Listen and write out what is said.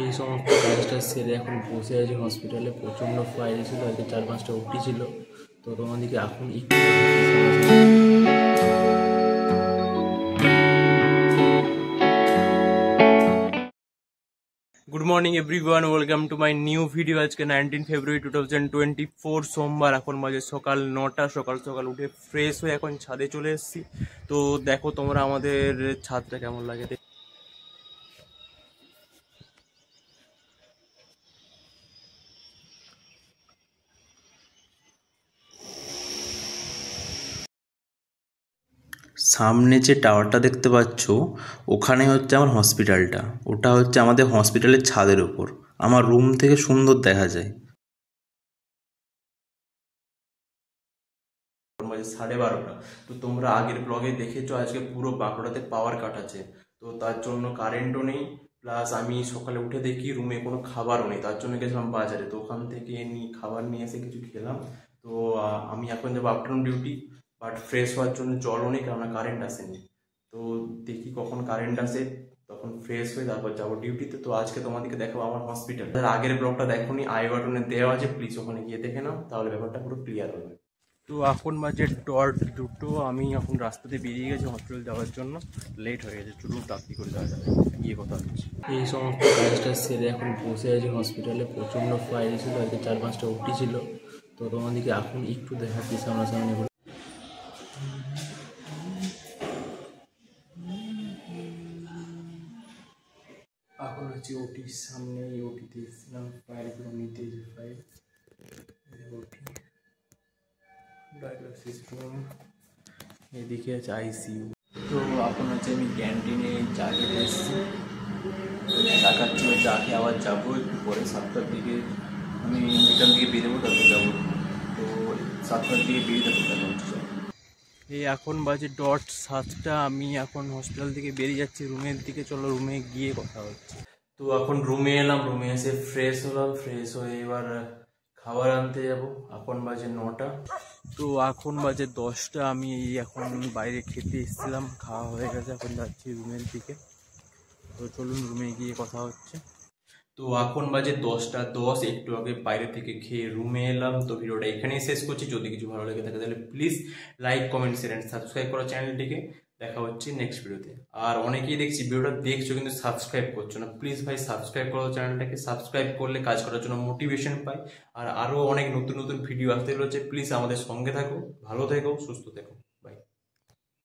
এই সমস্ত কাজটা সেরে এখন বসে আছি হসপিটালে। প্রচণ্ড ফাইল ছিল, আজকে 4-5টা ওটি ছিল। তো তোমাদেরকে এখন একটু good morning everyone, welcome to my new video. আজকে 19 ফেব্রুয়ারি 2024 সোমবার। এখন বাজে সকাল 9টা। সকাল সকাল উঠে ফ্রেশ হয়ে এখন ছাদে চলে এসেছি। তো দেখো তোমরা আমাদের ছাদটা কেমন লাগে। সামনে যে টাওয়ারটা দেখতে পাচ্ছ ওখানে হচ্ছে আমার হসপিটালটা। ওটা হচ্ছে আমাদের হসপিটালের ছাদের উপর। আমার রুম থেকে সুন্দর দেখা যায়। 12:30। তো তোমরা আগের ব্লগে দেখেছো আজকে পুরো বাঁকুড়াতে পাওয়ার কাট আছে। তো তার জন্য কারেন্টও নেই, প্লাস আমি সকালে উঠে দেখি রুমে কোনো খাবারও নেই। তার জন্য গেছিলাম বাজারে, তো ওখান থেকে খাবার নিয়ে এসে কিছু খেলাম। তো আমি এখন যাবো আফটারনুন ডিউটি, বাট ফ্রেশ হওয়ার জন্য জলও নেই, কারণ কারেন্ট আসেনি। তো দেখি কখন কারেন্ট আসে, তখন ফ্রেশ হয়ে তারপর যাবো ডিউটিতে। তো আজকে তোমাদেরকে দেখাবো আমার হসপিটাল। আগের ব্লগটা দেখোনি, আই বাটনে দেওয়া আছে, প্লিজ ওখানে গিয়ে দেখে নাও, তাহলে ব্যাপারটা পুরো ক্লিয়ার হবে। তো এখন বাজে ডট 2টো। আমি এখন রাস্তাতে বেরিয়ে গেছি হসপিটাল যাওয়ার জন্য। লেট হয়ে গেছে, চলুন তাড়াতাড়ি করে যাওয়া যাবে, গিয়ে কথা হচ্ছে। এই সমস্ত কাজটা সেরে এখন বসে আছি হসপিটালে। প্রচণ্ড ফাইল ছিল, আজকে 4-5টা ওটি ছিল। তো তোমাদেরকে এখন একটু দেখাচ্ছি সামনাসামনি। এখন হচ্ছে ওটির সামনে, ওটিতে এসেছিলাম ফাইলগুলো নিতে। যে ফাইল ওটি, ডায়াগনোসিস রুম, এদিকে আছে আইসিইউ। তো এখন হচ্ছে আমি ক্যান্টিনে চা খেতে এসেছি। চা খাচ্ছি, চা খেয়ে আবার যাবো একটু পরে 7টার দিকে। আমি এখান থেকে বেরোবো, তারপর যাবো। তো 7টার দিকে বেরিয়ে যাবো, দেখা হচ্ছে। এই এখন বাজে ডট 7টা। আমি এখন হসপিটাল থেকে বেরিয়ে যাচ্ছি রুমের দিকে। চলো রুমে গিয়ে কথা হচ্ছে। তো এখন রুমে এলাম, রুমে এসে ফ্রেশ হলাম। ফ্রেশ হয়ে এবার খাবার আনতে যাব। এখন বাজে 9টা। তো এখন বাজে 10টা। আমি এখন বাইরে খেতে এসেছিলাম, খাওয়া হয়ে গেছে, এখন যাচ্ছি রুমের দিকে। তো চলুন রুমে গিয়ে কথা হচ্ছে। তো এখন বাজে 10টা 10। একটু আগে বাইরে থেকে খেয়ে রুমে এলাম। তো ভিডিওটা এখানেই শেষ করছি। যদি কিছু ভালো লেগে থাকে তাহলে please like, comment, share and subscribe করো চ্যানেলটিকে। দেখা হচ্ছে নেক্সট ভিডিওতে। আর অনেকেই দেখছি ভিডিওটা দেখছো কিন্তু সাবস্ক্রাইব করছো না। প্লিজ ভাই সাবস্ক্রাইব করো চ্যানেলটাকে। সাবস্ক্রাইব করলে কাজ করার জন্য মোটিভেশন পাই। আর আরও অনেক নতুন নতুন ভিডিও আসতে রয়েছে। প্লিজ আমাদের সঙ্গে থাকো, ভালো থেকো, সুস্থ থেকো।